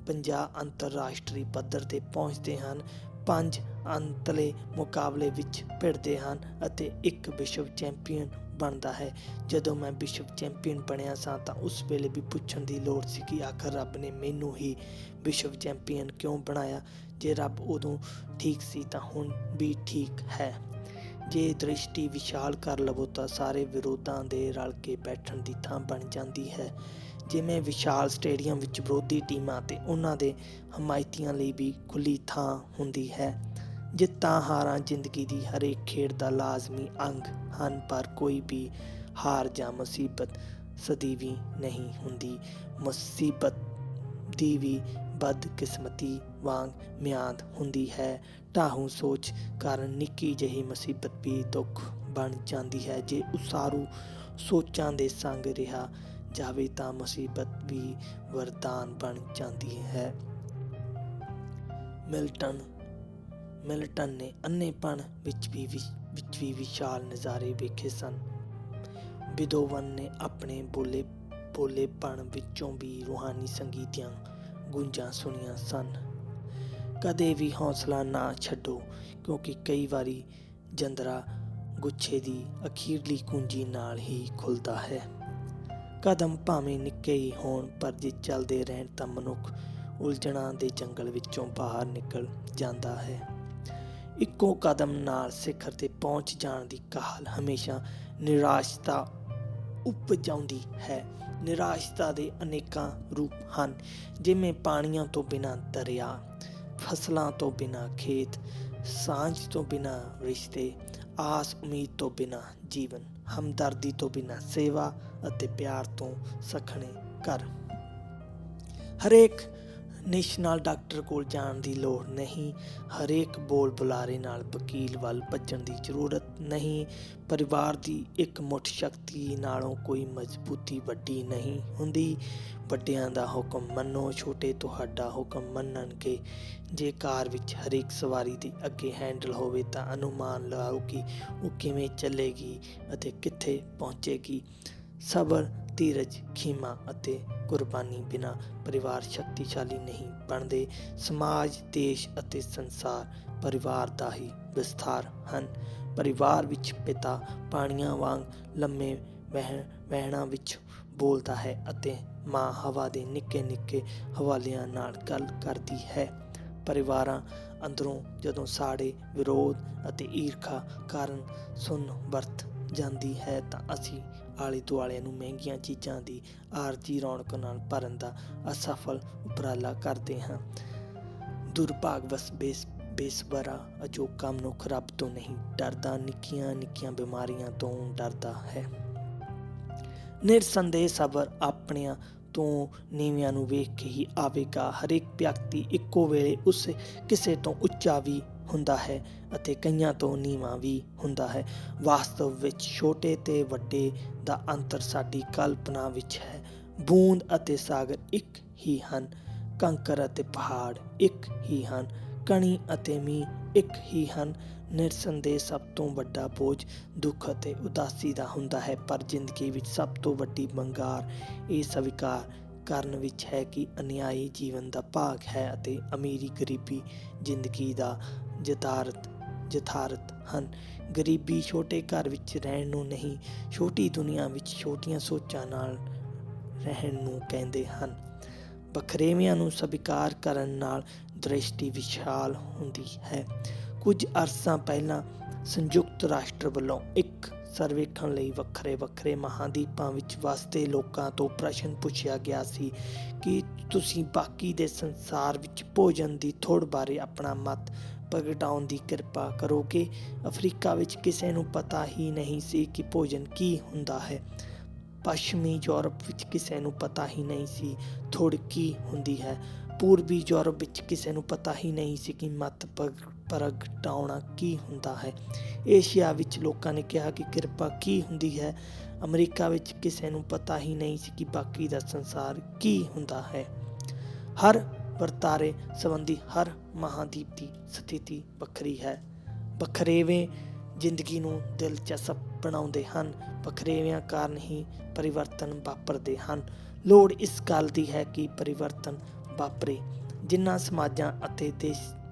50 ਅੰਤਰਰਾਸ਼ਟਰੀ ਪੱਧਰ 'ਤੇ ਪਹੁੰਚਦੇ ਹਨ। 5 ਅੰਤਲੇ ਮੁਕਾਬਲੇ ਵਿੱਚ ਭਿੜਦੇ ਹਨ ਅਤੇ ਇੱਕ ਵਿਸ਼ਵ ਚੈਂਪੀਅਨ ਬਣਦਾ ਹੈ। ਜਦੋਂ ਮੈਂ ਵਿਸ਼ਵ ਚੈਂਪੀਅਨ ਬਣਿਆ ਸਾਂ ਤਾਂ ਉਸ ਵੇਲੇ ਵੀ ਪੁੱਛਣ ਦੀ ਲੋੜ ਸੀ ਕਿ ਆਖਰ ਰੱਬ ਨੇ ਮੈਨੂੰ ਹੀ ਵਿਸ਼ਵ ਚੈਂਪੀਅਨ ਕਿਉਂ ਬਣਾਇਆ। ਜੇ ਰੱਬ ਉਦੋਂ ਠੀਕ ਸੀ ਤਾਂ ਹੁਣ ਵੀ ਠੀਕ ਹੈ। ਜੇ ਦ੍ਰਿਸ਼ਟੀ ਵਿਸ਼ਾਲ ਕਰ ਲਵੋ ਤਾਂ ਸਾਰੇ ਵਿਰੋਧਾਂ ਦੇ ਰਲ ਕੇ ਬੈਠਣ ਦੀ ਥਾਂ ਬਣ ਜਾਂਦੀ ਹੈ। ਜਿਵੇਂ ਵਿਸ਼ਾਲ ਸਟੇਡੀਅਮ ਵਿੱਚ ਵਿਰੋਧੀ ਟੀਮਾਂ ਅਤੇ ਉਹਨਾਂ ਦੇ ਹਮਾਇਤੀਆਂ ਲਈ ਵੀ ਖੁੱਲ੍ਹੀ ਥਾਂ ਹੁੰਦੀ ਹੈ। ਜਿੱਤਾਂ ਹਾਰਾਂ ਜ਼ਿੰਦਗੀ ਦੀ ਹਰੇਕ ਖੇਡ ਦਾ ਲਾਜ਼ਮੀ ਅੰਗ ਹਨ, ਪਰ ਕੋਈ ਵੀ ਹਾਰ ਜਾਂ ਮੁਸੀਬਤ ਸਦੀਵੀ ਨਹੀਂ ਹੁੰਦੀ। ਮੁਸੀਬਤ ਦੀ ਵੀ ਬਦਕਿਸਮਤੀ ਵਾਂਗ ਮਿਆਦ ਹੁੰਦੀ ਹੈ। ਢਾਹੂ ਸੋਚ ਕਾਰਨ ਨਿੱਕੀ ਜਿਹੀ ਮੁਸੀਬਤ ਵੀ ਦੁੱਖ ਬਣ ਜਾਂਦੀ ਹੈ। ਜੇ ਉਸਾਰੂ ਸੋਚਾਂ ਦੇ ਸੰਗ ਰਿਹਾ ਜਾਵੇ ਤਾਂ ਮੁਸੀਬਤ ਵੀ ਵਰਦਾਨ ਬਣ ਜਾਂਦੀ ਹੈ। ਮਿਲਟਨ ਨੇ ਅੰਨ੍ਹੇਪਣ ਵਿੱਚ ਵੀ ਵਿਸ਼ਾਲ ਨਜ਼ਾਰੇ ਵੇਖੇ ਸਨ। ਬੀਥੋਵਨ ਨੇ ਆਪਣੇ ਭੋਲੇਪਣ ਵਿੱਚੋਂ ਵੀ ਰੂਹਾਨੀ ਸੰਗੀਤ ਦੀਆਂ ਗੂੰਜਾਂ ਸੁਣੀਆਂ ਸਨ। ਕਦੇ ਵੀ ਹੌਸਲਾ ਨਾ ਛੱਡੋ, ਕਿਉਂਕਿ ਕਈ ਵਾਰੀ ਜੰਦਰਾ ਗੁੱਛੇ ਦੀ ਅਖੀਰਲੀ ਕੁੰਜੀ ਨਾਲ ਹੀ ਖੁੱਲ੍ਹਦਾ ਹੈ। ਕਦਮ ਭਾਵੇਂ ਨਿੱਕੇ ਹੀ ਹੋਣ, ਪਰ ਜੇ ਚੱਲਦੇ ਰਹਿਣ ਤਾਂ ਮਨੁੱਖ ਉਲਝਣਾਂ ਦੇ ਜੰਗਲ ਵਿੱਚੋਂ ਬਾਹਰ ਨਿਕਲ ਜਾਂਦਾ ਹੈ। ਇੱਕੋ ਕਦਮ ਨਾਲ ਸਿਖਰ 'ਤੇ ਪਹੁੰਚ ਜਾਣ ਦੀ ਕਾਹਲ ਹਮੇਸ਼ਾ ਨਿਰਾਸ਼ਤਾ ਉਪਜਾਉਂਦੀ ਹੈ। ਨਿਰਾਸ਼ਤਾ ਦੇ ਅਨੇਕਾਂ ਰੂਪ ਹਨ, ਜਿਵੇਂ ਪਾਣੀਆਂ ਤੋਂ ਬਿਨਾਂ ਦਰਿਆ, ਫਸਲਾਂ ਤੋਂ ਬਿਨਾਂ ਖੇਤ, ਸਾਂਝ ਤੋਂ ਬਿਨਾਂ ਰਿਸ਼ਤੇ, ਆਸ ਉਮੀਦ ਤੋਂ ਬਿਨਾਂ ਜੀਵਨ, ਹਮਦਰਦੀ ਤੋਂ ਬਿਨਾਂ ਸੇਵਾ ਅਤੇ ਪਿਆਰ ਤੋਂ ਸੱਖਣੇ ਘਰ। ਹਰੇਕ ਨਿਸ਼ ਨਾਲ ਡਾਕਟਰ ਕੋਲ ਜਾਣ ਦੀ ਲੋੜ ਨਹੀਂ। ਹਰੇਕ ਬੋਲ ਬੁਲਾਰੇ ਨਾਲ ਵਕੀਲ ਵੱਲ ਭੱਜਣ ਦੀ ਜ਼ਰੂਰਤ ਨਹੀਂ। ਪਰਿਵਾਰ ਦੀ ਇੱਕ ਮੁੱਠ ਸ਼ਕਤੀ ਨਾਲੋਂ ਕੋਈ ਮਜ਼ਬੂਤੀ ਵੱਡੀ ਨਹੀਂ ਹੁੰਦੀ। ਵੱਡਿਆਂ ਦਾ ਹੁਕਮ ਮੰਨੋ, ਛੋਟੇ ਤੁਹਾਡਾ ਹੁਕਮ ਮੰਨਣਗੇ। ਜੇ ਕਾਰ ਵਿੱਚ ਹਰੇਕ ਸਵਾਰੀ ਦੇ ਅੱਗੇ ਹੈਂਡਲ ਹੋਵੇ ਤਾਂ ਅਨੁਮਾਨ ਲਗਾਓ ਕਿ ਉਹ ਕਿਵੇਂ ਚੱਲੇਗੀ ਅਤੇ ਕਿੱਥੇ ਪਹੁੰਚੇਗੀ। ਸਬਰ, ਧੀਰਜ, ਖਿਮਾ ਅਤੇ ਕੁਰਬਾਨੀ ਬਿਨਾਂ ਪਰਿਵਾਰ ਸ਼ਕਤੀਸ਼ਾਲੀ ਨਹੀਂ ਬਣਦੇ। ਸਮਾਜ, ਦੇਸ਼ ਅਤੇ ਸੰਸਾਰ ਪਰਿਵਾਰ ਦਾ ਹੀ ਵਿਸਥਾਰ ਹਨ। ਪਰਿਵਾਰ ਵਿੱਚ ਪਿਤਾ ਪਾਣੀਆਂ ਵਾਂਗ ਲੰਮੇ ਵਹਿਣਾਂ ਵਿੱਚ ਬੋਲਦਾ ਹੈ ਅਤੇ ਮਾਂ ਹਵਾ ਦੇ ਨਿੱਕੇ ਨਿੱਕੇ ਹਵਾਲਿਆਂ ਨਾਲ ਗੱਲ ਕਰਦੀ ਹੈ। ਪਰਿਵਾਰਾਂ ਅੰਦਰੋਂ ਜਦੋਂ ਸਾਡੇ ਵਿਰੋਧ ਅਤੇ ਈਰਖਾ ਕਾਰਨ ਸੁੰਨ ਵਰਤ ਜਾਂਦੀ ਹੈ ਤਾਂ ਅਸੀਂ ਆਲੇ ਦੁਆਲੇ ਨੂੰ ਮਹਿੰਗੀਆਂ ਚੀਜ਼ਾਂ ਦੀ ਆਰਜ਼ੀ ਰੌਣਕ ਨਾਲ ਭਰਨ ਦਾ ਅਸਫਲ ਉਪਰਾਲਾ ਕਰਦੇ ਹਾਂ। ਦੁਰਭਾਗਵਸ਼ ਬੇਸਬਰਾ ਅਜੋਕਾ ਮਨੁੱਖ ਰੱਬ ਤੋਂ ਨਹੀਂ ਡਰਦਾ, ਨਿੱਕੀਆਂ ਨਿੱਕੀਆਂ ਬਿਮਾਰੀਆਂ ਤੋਂ ਡਰਦਾ ਹੈ। ਨਿਰਸੰਦੇਹ ਸਬਰ ਆਪਣਿਆਂ ਤੋਂ ਨੀਵਿਆਂ ਨੂੰ ਵੇਖ ਕੇ ਹੀ ਆਵੇਗਾ। ਹਰੇਕ ਵਿਅਕਤੀ ਇੱਕੋ ਵੇਲੇ ਉਸ ਕਿਸੇ ਤੋਂ ਉੱਚਾ ਵੀ ਹੁੰਦਾ ਹੈ ਅਤੇ ਕਈਆਂ ਤੋਂ ਨੀਵਾਂ ਵੀ ਹੁੰਦਾ ਹੈ। ਵਾਸਤਵ ਵਿੱਚ ਛੋਟੇ ਤੇ ਵੱਡੇ ਦਾ ਅੰਤਰ ਸਾਡੀ ਕਲਪਨਾ ਵਿੱਚ ਹੈ। ਬੂੰਦ ਅਤੇ ਸਾਗਰ ਇੱਕ ਹੀ ਹਨ, ਕੰਕਰ ਅਤੇ ਪਹਾੜ ਇੱਕ ਹੀ ਹਨ, ਕਣੀ ਅਤੇ ਮੀਂਹ ਇੱਕ ਹੀ ਹਨ। ਨਿਰਸੰਦੇਹ ਸਭ ਤੋਂ ਵੱਡਾ ਬੋਝ ਦੁੱਖ ਅਤੇ ਉਦਾਸੀ ਦਾ ਹੁੰਦਾ ਹੈ, ਪਰ ਜ਼ਿੰਦਗੀ ਵਿੱਚ ਸਭ ਤੋਂ ਵੱਡੀ ਵੰਗਾਰ ਇਹ ਸਵੀਕਾਰ ਕਰਨ ਵਿੱਚ ਹੈ ਕਿ ਅਨਿਆਈ ਜੀਵਨ ਦਾ ਭਾਗ ਹੈ ਅਤੇ ਅਮੀਰੀ ਗਰੀਬੀ ਜ਼ਿੰਦਗੀ ਦਾ ਯਥਾਰਥ ਹਨ। ਗਰੀਬੀ ਛੋਟੇ ਘਰ ਵਿੱਚ ਰਹਿਣ ਨੂੰ ਨਹੀਂ, ਛੋਟੀ ਦੁਨੀਆ ਵਿੱਚ ਛੋਟੀਆਂ ਸੋਚਾਂ ਨਾਲ ਰਹਿਣ ਨੂੰ ਕਹਿੰਦੇ ਹਨ। ਵਖਰੇਵਿਆਂ ਨੂੰ ਸਵੀਕਾਰ ਕਰਨ ਨਾਲ ਦ੍ਰਿਸ਼ਟੀ ਵਿਸ਼ਾਲ ਹੁੰਦੀ ਹੈ। ਕੁਝ ਅਰਸਾ ਪਹਿਲਾਂ ਸੰਯੁਕਤ ਰਾਸ਼ਟਰ ਵੱਲੋਂ ਇੱਕ ਸਰਵੇਖਣ ਲਈ ਵੱਖਰੇ ਵੱਖਰੇ ਮਹਾਂਦੀਪਾਂ ਵਿੱਚ ਵਸਦੇ ਲੋਕਾਂ ਤੋਂ ਪ੍ਰਸ਼ਨ ਪੁੱਛਿਆ ਗਿਆ ਸੀ ਕਿ ਤੁਸੀਂ ਬਾਕੀ ਦੇ ਸੰਸਾਰ ਵਿੱਚ ਭੋਜਨ ਦੀ ਥੁੜ ਬਾਰੇ ਆਪਣਾ ਮਤ ਪ੍ਰਗਟਾਉਣ ਦੀ ਕਿਰਪਾ ਕਰੋਗੇ। ਅਫਰੀਕਾ ਵਿੱਚ ਕਿਸੇ ਨੂੰ ਪਤਾ ਹੀ ਨਹੀਂ ਸੀ ਕਿ ਭੋਜਨ ਕੀ ਹੁੰਦਾ ਹੈ। ਪੱਛਮੀ ਯੂਰਪ ਵਿੱਚ ਕਿਸੇ ਨੂੰ ਪਤਾ ਹੀ ਨਹੀਂ ਸੀ ਥੁੜ ਕੀ ਹੁੰਦੀ ਹੈ। ਪੂਰਬੀ ਯੂਰਪ ਵਿੱਚ ਕਿਸੇ ਨੂੰ ਪਤਾ ਹੀ ਨਹੀਂ ਸੀ ਕਿ ਮਤ ਪ੍ਰਗਟਾਉਣਾ ਕੀ ਹੁੰਦਾ ਹੈ। ਏਸ਼ੀਆ ਵਿੱਚ ਲੋਕਾਂ ਨੇ ਕਿਹਾ ਕਿ ਕਿਰਪਾ ਕੀ ਹੁੰਦੀ ਹੈ। ਅਮਰੀਕਾ ਵਿੱਚ ਕਿਸੇ ਨੂੰ ਪਤਾ ਹੀ ਨਹੀਂ ਸੀ ਕਿ ਬਾਕੀ ਦਾ ਸੰਸਾਰ ਕੀ ਹੁੰਦਾ ਹੈ। ਹਰ ਵਰਤਾਰੇ ਸੰਬੰਧੀ ਹਰ ਮਹਾਂਦੀਪ ਦੀ ਸਥਿਤੀ ਵੱਖਰੀ ਹੈ। ਵਖਰੇਵੇਂ ਜ਼ਿੰਦਗੀ ਨੂੰ ਦਿਲਚਸਪ ਬਣਾਉਂਦੇ ਹਨ। ਵਖਰੇਵਿਆਂ ਕਾਰਨ ਹੀ ਪਰਿਵਰਤਨ ਵਾਪਰਦੇ ਹਨ। ਲੋੜ ਇਸ ਗੱਲ ਦੀ ਹੈ ਕਿ ਪਰਿਵਰਤਨ ਵਾਪਰੇ। ਜਿਨ੍ਹਾਂ ਸਮਾਜਾਂ ਅਤੇ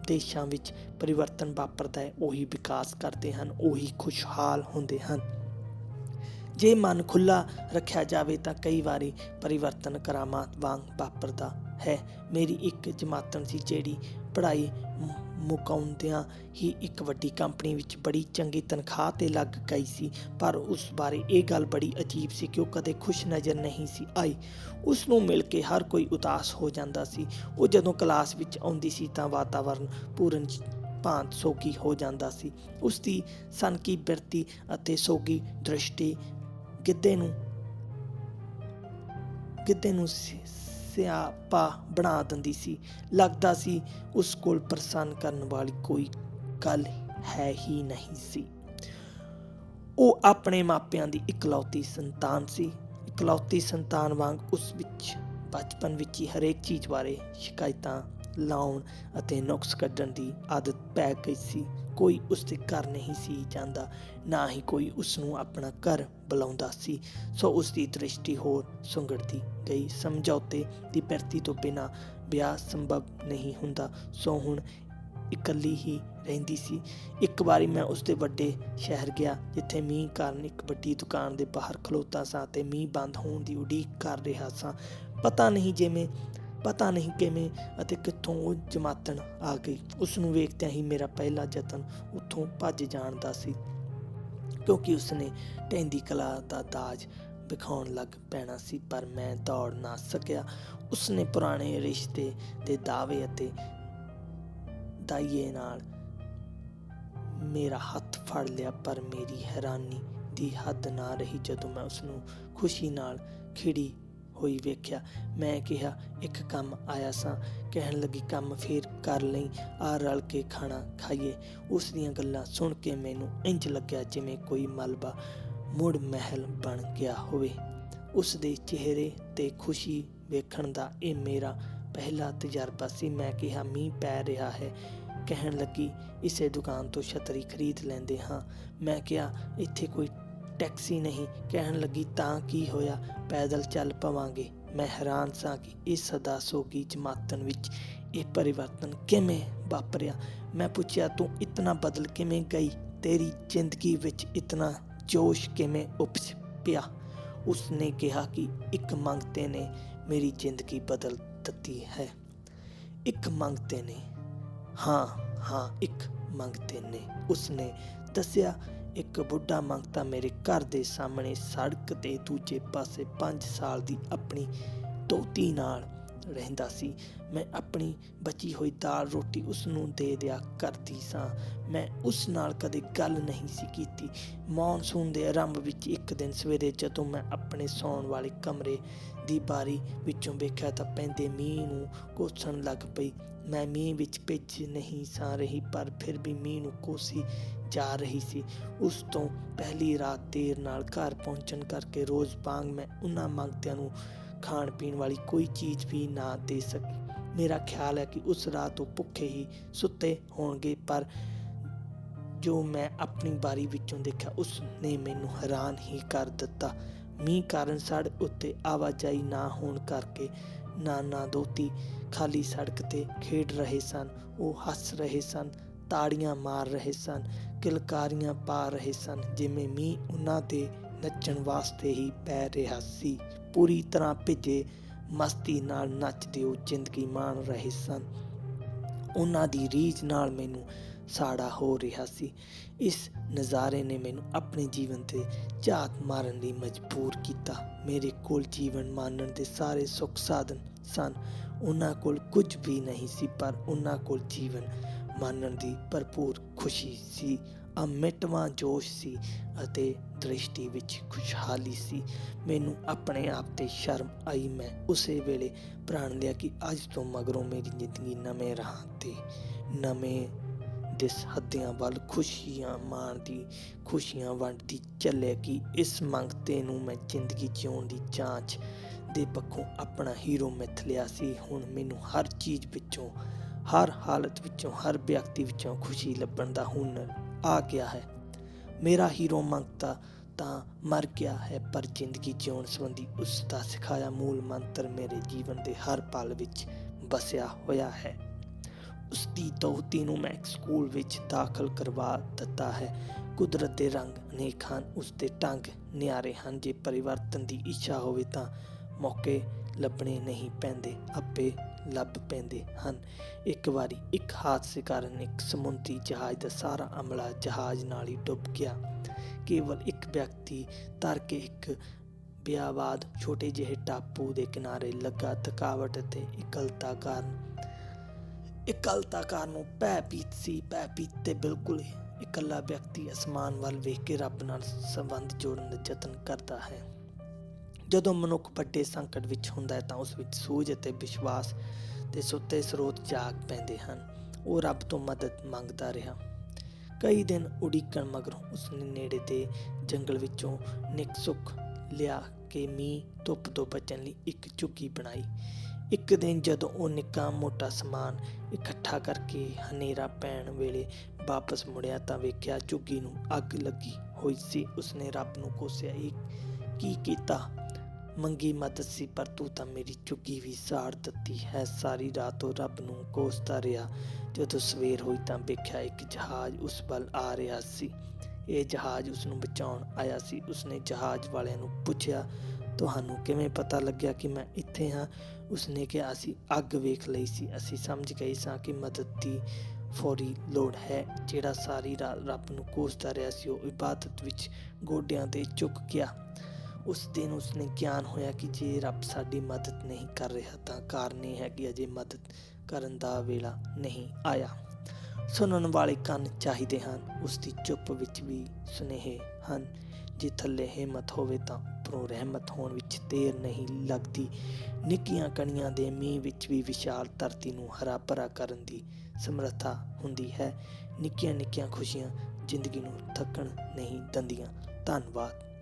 ਦੇਸ਼ਾਂ ਵਿੱਚ ਪਰਿਵਰਤਨ ਵਾਪਰਦਾ ਹੈ ਉਹੀ ਵਿਕਾਸ ਕਰਦੇ ਹਨ, ਉਹੀ ਖੁਸ਼ਹਾਲ ਹੁੰਦੇ ਹਨ। ਜੇ ਮਨ ਖੁੱਲ੍ਹਾ ਰੱਖਿਆ ਜਾਵੇ ਤਾਂ ਕਈ ਵਾਰੀ ਪਰਿਵਰਤਨ ਕਰਾਮਾਤ ਵਾਂਗ ਵਾਪਰਦਾ ਹੈ। ਮੇਰੀ ਇੱਕ ਜਮਾਤਣ ਸੀ ਜਿਹੜੀ ਪੜ੍ਹਾਈ ਮੁਕਾਉਂਦਿਆਂ ਹੀ ਇੱਕ ਵੱਡੀ ਕੰਪਨੀ ਵਿੱਚ ਬੜੀ ਚੰਗੀ ਤਨਖਾਹ 'ਤੇ ਲੱਗ ਗਈ ਸੀ, ਪਰ ਉਸ ਬਾਰੇ ਇਹ ਗੱਲ ਬੜੀ ਅਜੀਬ ਸੀ ਕਿ ਉਹ ਕਦੇ ਖੁਸ਼ ਨਜ਼ਰ ਨਹੀਂ ਸੀ ਆਈ। ਉਸ ਨੂੰ ਮਿਲ ਕੇ ਹਰ ਕੋਈ ਉਦਾਸ ਹੋ ਜਾਂਦਾ ਸੀ। ਉਹ ਜਦੋਂ ਕਲਾਸ ਵਿੱਚ ਆਉਂਦੀ ਸੀ ਤਾਂ ਵਾਤਾਵਰਨ ਪੂਰਨ ਭਾਂਤ ਸੋਗੀ ਹੋ ਜਾਂਦਾ ਸੀ। ਉਸ ਦੀ ਸਨਕੀ ਬਿਰਤੀ ਅਤੇ ਸੋਗੀ ਦ੍ਰਿਸ਼ਟੀ ਗਿੱਧੇ ਨੂੰ ਸਿਆਪਾ ਬਣਾ ਦਿੰਦੀ ਸੀ। ਲੱਗਦਾ ਸੀ ਉਸ ਕੋਲ ਪ੍ਰਸੰਨ ਕਰਨ ਵਾਲੀ ਕੋਈ ਗੱਲ ਹੈ ਹੀ ਨਹੀਂ ਸੀ। ਉਹ ਆਪਣੇ ਮਾਪਿਆਂ ਦੀ ਇਕਲੌਤੀ ਸੰਤਾਨ ਸੀ। ਇਕਲੌਤੀ ਸੰਤਾਨ ਵਾਂਗ ਉਸ ਵਿੱਚ ਬਚਪਨ ਵਿੱਚ ਹੀ ਹਰੇਕ ਚੀਜ਼ ਬਾਰੇ ਸ਼ਿਕਾਇਤਾਂ ਲਾਉਣ ਅਤੇ ਨੁਕਸ ਕੱਢਣ ਦੀ ਆਦਤ ਪੈ ਗਈ ਸੀ। ਕੋਈ ਉਸ ਦੇ ਘਰ ਨਹੀਂ ਸੀ ਜਾਂਦਾ, ਨਾ ਹੀ ਕੋਈ ਉਸ ਨੂੰ ਆਪਣਾ ਘਰ ਬੁਲਾਉਂਦਾ ਸੀ। ਸੋ ਉਸ ਦੀ ਦ੍ਰਿਸ਼ਟੀ ਹੋਰ ਸੁੰਗੜਦੀ ਗਈ। ਸਮਝੌਤੇ ਦੀ ਬਿਰਤੀ ਤੋਂ ਬਿਨਾਂ ਵਿਆਹ ਸੰਭਵ ਨਹੀਂ ਹੁੰਦਾ, ਸੋ ਹੁਣ ਇਕੱਲੀ ਹੀ ਰਹਿੰਦੀ ਸੀ। ਇੱਕ ਵਾਰੀ ਮੈਂ ਉਸ ਦੇ ਵੱਡੇ ਸ਼ਹਿਰ ਗਿਆ, ਜਿੱਥੇ ਮੀਂਹ ਕਾਰਨ ਇੱਕ ਵੱਡੀ ਦੁਕਾਨ ਦੇ ਬਾਹਰ ਖਲੋਤਾ ਸਾਂ ਅਤੇ ਮੀਂਹ ਬੰਦ ਹੋਣ ਦੀ ਉਡੀਕ ਕਰ ਰਿਹਾ ਸਾਂ। ਪਤਾ ਨਹੀਂ ਕਿਵੇਂ ਅਤੇ ਕਿੱਥੋਂ ਉਹ ਜਮਾਤਣ ਆ ਗਈ। ਉਸ ਨੂੰ ਵੇਖਦਿਆਂ ਹੀ ਮੇਰਾ ਪਹਿਲਾ ਯਤਨ ਉੱਥੋਂ ਭੱਜ ਜਾਣ ਦਾ ਸੀ, ਕਿਉਂਕਿ ਉਸਨੇ ਢਹਿੰਦੀ ਕਲਾ ਦਾ ਦਾਜ ਵਿਖਾਉਣ ਲੱਗ ਪੈਣਾ ਸੀ, ਪਰ ਮੈਂ ਦੌੜ ਨਾ ਸਕਿਆ। ਉਸਨੇ ਪੁਰਾਣੇ ਰਿਸ਼ਤੇ ਦੇ ਦਾਅਵੇ ਅਤੇ ਦਾਈਏ ਨਾਲ ਮੇਰਾ ਹੱਥ ਫੜ ਲਿਆ, ਪਰ ਮੇਰੀ ਹੈਰਾਨੀ ਦੀ ਹੱਦ ਨਾ ਰਹੀ ਜਦੋਂ ਮੈਂ ਉਸਨੂੰ ਖੁਸ਼ੀ ਨਾਲ ਖਿੜੀ ਹੋਈ ਵੇਖਿਆ। ਮੈਂ ਕਿਹਾ, ਇੱਕ ਕੰਮ ਆਇਆ ਸਾਂ। ਕਹਿਣ ਲੱਗੀ, ਕੰਮ ਫੇਰ ਕਰ ਲਈ, ਆ ਰਲ ਕੇ ਖਾਣਾ ਖਾਈਏ। ਉਸ ਦੀਆਂ ਗੱਲਾਂ ਸੁਣ ਕੇ ਮੈਨੂੰ ਇੰਝ ਲੱਗਿਆ ਜਿਵੇਂ ਕੋਈ ਮਲਬਾ ਮੁੜ ਮਹਿਲ ਬਣ ਗਿਆ ਹੋਵੇ। ਉਸ ਦੇ ਚਿਹਰੇ 'ਤੇ ਖੁਸ਼ੀ ਵੇਖਣ ਦਾ ਇਹ ਮੇਰਾ ਪਹਿਲਾ ਤਜਰਬਾ ਸੀ। ਮੈਂ ਕਿਹਾ, ਮੀਂਹ ਪੈ ਰਿਹਾ ਹੈ। ਕਹਿਣ ਲੱਗੀ, ਇਸੇ ਦੁਕਾਨ ਤੋਂ ਛਤਰੀ ਖਰੀਦ ਲੈਂਦੇ ਹਾਂ। ਮੈਂ ਕਿਹਾ, ਇੱਥੇ ਕੋਈ ਟੈਕਸੀ ਨਹੀਂ। ਕਹਿਣ ਲੱਗੀ, ਤਾਂ ਕੀ ਹੋਇਆ, ਪੈਦਲ ਚੱਲ ਪਵਾਂਗੇ। ਮੈਂ ਹੈਰਾਨ ਸਾਂ ਕਿ ਇਸ ਸਦਾ ਸੋਗੀ ਜਮਾਤਣ ਵਿੱਚ ਇਹ ਪਰਿਵਰਤਨ ਕਿਵੇਂ ਵਾਪਰਿਆ। ਮੈਂ ਪੁੱਛਿਆ, ਤੂੰ ਇਤਨਾ ਬਦਲ ਕਿਵੇਂ ਗਈ? ਤੇਰੀ ਜ਼ਿੰਦਗੀ ਵਿੱਚ ਇਤਨਾ ਜੋਸ਼ ਕਿਵੇਂ ਉਪਜ ਪਿਆ? ਉਸਨੇ ਕਿਹਾ ਕਿ ਇੱਕ ਮੰਗਤੇ ਨੇ ਮੇਰੀ ਜ਼ਿੰਦਗੀ ਬਦਲ ਦਿੱਤੀ ਹੈ। ਇੱਕ ਮੰਗਤੇ ਨੇ? ਹਾਂ, ਇੱਕ ਮੰਗਤੇ ਨੇ, ਉਸਨੇ ਦੱਸਿਆ। ਇੱਕ ਬੁੱਢਾ ਮੰਗਤਾ ਮੇਰੇ ਘਰ ਦੇ ਸਾਹਮਣੇ ਸੜਕ ਦੇ ਦੂਜੇ ਪਾਸੇ 5 ਸਾਲ ਦੀ ਆਪਣੀ ਦੋਹਤੀ ਨਾਲ ਰਹਿੰਦਾ ਸੀ। ਮੈਂ ਆਪਣੀ ਬਚੀ ਹੋਈ ਦਾਲ ਰੋਟੀ ਉਸਨੂੰ ਦੇ ਦਿਆ ਕਰਦੀ ਸਾਂ। ਮੈਂ ਉਸ ਨਾਲ ਕਦੇ ਗੱਲ ਨਹੀਂ ਸੀ ਕੀਤੀ। ਮੌਨਸੂਨ ਦੇ ਆਰੰਭ ਵਿੱਚ ਇੱਕ ਦਿਨ ਸਵੇਰੇ ਜਦੋਂ ਮੈਂ ਆਪਣੇ ਸੌਣ ਵਾਲੇ ਕਮਰੇ ਦੀ ਬਾਰੀ ਵਿੱਚੋਂ ਵੇਖਿਆ ਤਾਂ ਪੈਂਦੇ ਮੀਂਹ ਨੂੰ ਕੋਸਣ ਲੱਗ ਪਈ। ਮੈਂ ਮੀਂਹ ਵਿੱਚ ਭਿੱਜ ਨਹੀਂ ਸਾਂ ਰਹੀ, ਪਰ ਫਿਰ ਵੀ ਮੀਂਹ ਨੂੰ ਕੋਸੀ ਜਾ ਰਹੀ ਸੀ। ਉਸ ਤੋਂ ਪਹਿਲੀ ਰਾਤ ਦੇਰ ਨਾਲ ਘਰ ਪਹੁੰਚਣ ਕਰਕੇ ਰੋਜ਼ ਵਾਂਗ ਮੈਂ ਉਹਨਾਂ ਮੰਗਤਿਆਂ ਨੂੰ ਖਾਣ ਪੀਣ ਵਾਲੀ ਕੋਈ ਚੀਜ਼ ਵੀ ਨਾ ਦੇ ਸਕੀ। ਮੇਰਾ ਖਿਆਲ ਹੈ ਕਿ ਉਸ ਰਾਤ ਉਹ ਭੁੱਖੇ ਹੀ ਸੁੱਤੇ ਹੋਣਗੇ, ਪਰ ਜੋ ਮੈਂ ਆਪਣੀ ਬਾਰੀ ਵਿੱਚੋਂ ਦੇਖਿਆ ਉਸ ਨੇ ਮੈਨੂੰ ਹੈਰਾਨ ਹੀ ਕਰ ਦਿੱਤਾ। ਮੀਂਹ ਕਾਰਨ ਸੜਕ ਉੱਤੇ ਆਵਾਜਾਈ ਨਾ ਹੋਣ ਕਰਕੇ ਨਾਨਾ ਦੋਹਤੀ ਖਾਲੀ ਸੜਕ 'ਤੇ ਖੇਡ ਰਹੇ ਸਨ। ਉਹ ਹੱਸ ਰਹੇ ਸਨ, ਤਾੜੀਆਂ ਮਾਰ ਰਹੇ ਸਨ, ਕਿਲਕਾਰੀਆਂ ਪਾ ਰਹੇ ਸਨ, ਜਿਵੇਂ ਮੀਂਹ ਉਹਨਾਂ ਦੇ ਨੱਚਣ ਵਾਸਤੇ ਹੀ ਪੈ ਰਿਹਾ ਸੀ। ਪੂਰੀ ਤਰ੍ਹਾਂ ਭਿੱਜੇ ਮਸਤੀ ਨਾਲ ਨੱਚਦੇ ਉਹ ਜ਼ਿੰਦਗੀ ਮਾਣ ਰਹੇ ਸਨ। ਉਹਨਾਂ ਦੀ ਰੀਝ ਨਾਲ ਮੈਨੂੰ ਸਾੜਾ ਹੋ ਰਿਹਾ ਸੀ। ਇਸ ਨਜ਼ਾਰੇ ਨੇ ਮੈਨੂੰ ਆਪਣੇ ਜੀਵਨ 'ਤੇ ਝਾਤ ਮਾਰਨ ਲਈ ਮਜਬੂਰ ਕੀਤਾ। ਮੇਰੇ ਕੋਲ ਜੀਵਨ ਮਾਣਨ ਦੇ ਸਾਰੇ ਸੁੱਖ ਸਾਧਨ ਸਨ। ਉਹਨਾਂ ਕੋਲ ਕੁਝ ਵੀ ਨਹੀਂ ਸੀ, ਪਰ ਉਹਨਾਂ ਕੋਲ ਜੀਵਨ ਮਾਣਨ ਦੀ ਭਰਪੂਰ ਖੁਸ਼ੀ ਸੀ, ਅਮਿਟਵਾਂ ਜੋਸ਼ ਸੀ ਅਤੇ ਦ੍ਰਿਸ਼ਟੀ ਵਿੱਚ ਖੁਸ਼ਹਾਲੀ ਸੀ। ਮੈਨੂੰ ਆਪਣੇ ਆਪ 'ਤੇ ਸ਼ਰਮ ਆਈ। ਮੈਂ ਉਸੇ ਵੇਲੇ ਪ੍ਰਣ ਲਿਆ ਕਿ ਅੱਜ ਤੋਂ ਮਗਰੋਂ ਮੇਰੀ ਜ਼ਿੰਦਗੀ ਨਵੇਂ ਰਾਹਾਂ 'ਤੇ ਨਵੇਂ ਦਿਸ-ਹੱਦਿਆਂ ਵੱਲ ਖੁਸ਼ੀਆਂ ਮਾਣਦੀ, ਖੁਸ਼ੀਆਂ ਵੰਡਦੀ ਚੱਲੇਗੀ। ਇਸ ਮੰਗਤੇ ਨੂੰ ਮੈਂ ਜ਼ਿੰਦਗੀ ਜਿਉਣ ਦੀ ਜਾਂਚ ਦੇ ਪੱਖੋਂ ਆਪਣਾ ਹੀਰੋ ਮਿਥ ਲਿਆ ਸੀ। ਹੁਣ ਮੈਨੂੰ ਹਰ ਚੀਜ਼ ਵਿੱਚੋਂ, ਹਰ ਹਾਲਤ ਵਿੱਚੋਂ, ਹਰ ਵਿਅਕਤੀ ਵਿੱਚੋਂ ਖੁਸ਼ੀ ਲੱਭਣ ਦਾ ਹੁਨਰ ਆ ਗਿਆ ਹੈ। ਮੇਰਾ ਹੀਰੋ ਮੰਗਤਾ ਤਾਂ ਮਰ ਗਿਆ ਹੈ, ਪਰ ਜ਼ਿੰਦਗੀ ਜਿਉਣ ਸੰਬੰਧੀ ਉਸ ਦਾ ਸਿਖਾਇਆ ਮੂਲ ਮੰਤਰ ਮੇਰੇ ਜੀਵਨ ਦੇ ਹਰ ਪਲ ਵਿੱਚ ਵਸਿਆ ਹੋਇਆ ਹੈ। ਉਸ ਦੀ ਦੋਹਤੀ ਨੂੰ ਮੈਂ ਇੱਕ ਸਕੂਲ ਵਿੱਚ ਦਾਖਲ ਕਰਵਾ ਦਿੱਤਾ ਹੈ। ਕੁਦਰਤ ਦੇ ਰੰਗ ਅਨੇਕ ਹਨ, ਉਸ ਦੇ ਢੰਗ ਨਿਆਰੇ ਹਨ। ਜੇ ਪਰਿਵਰਤਨ ਦੀ ਇੱਛਾ ਹੋਵੇ ਤਾਂ ਮੌਕੇ ਲੱਭਣੇ ਨਹੀਂ ਪੈਂਦੇ, ਆਪੇ ਲੱਭ ਪੈਂਦੇ ਹਨ। ਇੱਕ ਵਾਰੀ ਇੱਕ ਹਾਦਸੇ ਕਾਰਨ ਇੱਕ ਸਮੁੰਦਰੀ ਜਹਾਜ਼ ਦਾ ਸਾਰਾ ਅਮਲਾ ਜਹਾਜ਼ ਨਾਲ ਹੀ ਡੁੱਬ ਗਿਆ। ਕੇਵਲ ਇੱਕ ਵਿਅਕਤੀ ਤਰ ਕੇ ਇੱਕ ਬਿਆਬਾਦ ਛੋਟੇ ਜਿਹੇ ਟਾਪੂ ਦੇ ਕਿਨਾਰੇ ਲੱਗਾ। ਥਕਾਵਟ ਅਤੇ ਇਕੱਲਤਾ ਕਾਰਨ ਭੈਭੀਤ ਸੀ। ਭੈਭੀਤ ਤੇ ਬਿਲਕੁਲ ਇਕੱਲਾ ਵਿਅਕਤੀ ਅਸਮਾਨ ਵੱਲ ਵੇਖ ਕੇ ਰੱਬ ਨਾਲ ਸੰਬੰਧ ਜੋੜਨ ਦਾ ਯਤਨ ਕਰਦਾ ਹੈ। ਜਦੋਂ ਮਨੁੱਖ ਵੱਡੇ ਸੰਕਟ ਵਿੱਚ ਹੁੰਦਾ ਹੈ ਤਾਂ ਉਸ ਵਿੱਚ ਸੂਝ ਅਤੇ ਵਿਸ਼ਵਾਸ ਦੇ ਸੁੱਤੇ ਸਰੋਤ ਜਾਗ ਪੈਂਦੇ ਹਨ। ਉਹ ਰੱਬ ਤੋਂ ਮਦਦ ਮੰਗਦਾ ਰਿਹਾ। ਕਈ ਦਿਨ ਉਡੀਕਣ ਮਗਰੋਂ ਉਸਨੇ ਨੇੜੇ ਦੇ ਜੰਗਲ ਵਿੱਚੋਂ ਨਿੱਕ ਸੁੱਖ ਲਿਆ ਕੇ ਮੀਂਹ ਧੁੱਪ ਤੋਂ ਬਚਣ ਲਈ ਇੱਕ ਝੁੱਗੀ ਬਣਾਈ। ਇੱਕ ਦਿਨ ਜਦੋਂ ਉਹ ਨਿੱਕਾ ਮੋਟਾ ਸਮਾਨ ਇਕੱਠਾ ਕਰਕੇ ਹਨੇਰਾ ਪੈਣ ਵੇਲੇ ਵਾਪਸ ਮੁੜਿਆ ਤਾਂ ਵੇਖਿਆ ਝੁੱਗੀ ਨੂੰ ਅੱਗ ਲੱਗੀ ਹੋਈ ਸੀ। ਉਸਨੇ ਰੱਬ ਨੂੰ ਕੋਸਿਆ, ਇਹ ਕੀ ਕੀਤਾ? ਮੰਗੀ ਮਦਦ ਸੀ, ਪਰ ਤੂੰ ਤਾਂ ਮੇਰੀ ਝੁੱਗੀ ਵੀ ਸਾੜ ਦਿੱਤੀ ਹੈ। ਸਾਰੀ ਰਾਤ ਉਹ ਰੱਬ ਨੂੰ ਕੋਸਦਾ ਰਿਹਾ। ਜਦੋਂ ਸਵੇਰ ਹੋਈ ਤਾਂ ਵੇਖਿਆ ਇੱਕ ਜਹਾਜ਼ ਉਸ ਵੱਲ ਆ ਰਿਹਾ ਸੀ। ਇਹ ਜਹਾਜ਼ ਉਸਨੂੰ ਬਚਾਉਣ ਆਇਆ ਸੀ। ਉਸਨੇ ਜਹਾਜ਼ ਵਾਲਿਆਂ ਨੂੰ ਪੁੱਛਿਆ, ਤੁਹਾਨੂੰ ਕਿਵੇਂ ਪਤਾ ਲੱਗਿਆ ਕਿ ਮੈਂ ਇੱਥੇ ਹਾਂ? ਉਸਨੇ ਕਿਹਾ, ਅਸੀਂ ਅੱਗ ਵੇਖ ਲਈ ਸੀ। ਅਸੀਂ ਸਮਝ ਗਏ ਸਾਂ ਕਿ ਮਦਦ ਦੀ ਫੌਰੀ ਲੋੜ ਹੈ। ਜਿਹੜਾ ਸਾਰੀ ਰਾਤ ਰੱਬ ਨੂੰ ਕੋਸਦਾ ਰਿਹਾ ਸੀ, ਉਹ ਇਬਾਦਤ ਵਿੱਚ ਗੋਡਿਆਂ 'ਤੇ ਝੁਕ ਗਿਆ। ਉਸ ਦਿਨ ਉਸਨੇ ਗਿਆਨ ਹੋਇਆ ਕਿ ਜੇ ਰੱਬ ਸਾਡੀ ਮਦਦ ਨਹੀਂ ਕਰ ਰਿਹਾ ਤਾਂ ਕਾਰਨ ਇਹ ਹੈ ਕਿ ਅਜੇ ਮਦਦ ਕਰਨ ਦਾ ਵੇਲਾ ਨਹੀਂ ਆਇਆ। ਸੁਣਨ ਵਾਲੇ ਕੰਨ ਚਾਹੀਦੇ ਹਨ। ਉਸ ਦੀ ਚੁੱਪ ਵਿੱਚ ਵੀ ਸੁਨੇਹੇ ਹਨ। ਜੇ ਥੱਲੇ ਹਿੰਮਤ ਹੋਵੇ ਤਾਂ ਉੱਪਰੋਂ ਰਹਿਮਤ ਹੋਣ ਵਿੱਚ ਦੇਰ ਨਹੀਂ ਲੱਗਦੀ। ਨਿੱਕੀਆਂ ਕਣੀਆਂ ਦੇ ਮੀਂਹ ਵਿੱਚ ਵੀ ਵਿਸ਼ਾਲ ਧਰਤੀ ਨੂੰ ਹਰਾ ਭਰਾ ਕਰਨ ਦੀ ਸਮਰੱਥਾ ਹੁੰਦੀ ਹੈ। ਨਿੱਕੀਆਂ ਨਿੱਕੀਆਂ ਖੁਸ਼ੀਆਂ ਜ਼ਿੰਦਗੀ ਨੂੰ ਥੱਕਣ ਨਹੀਂ ਦਿੰਦੀਆਂ। ਧੰਨਵਾਦ।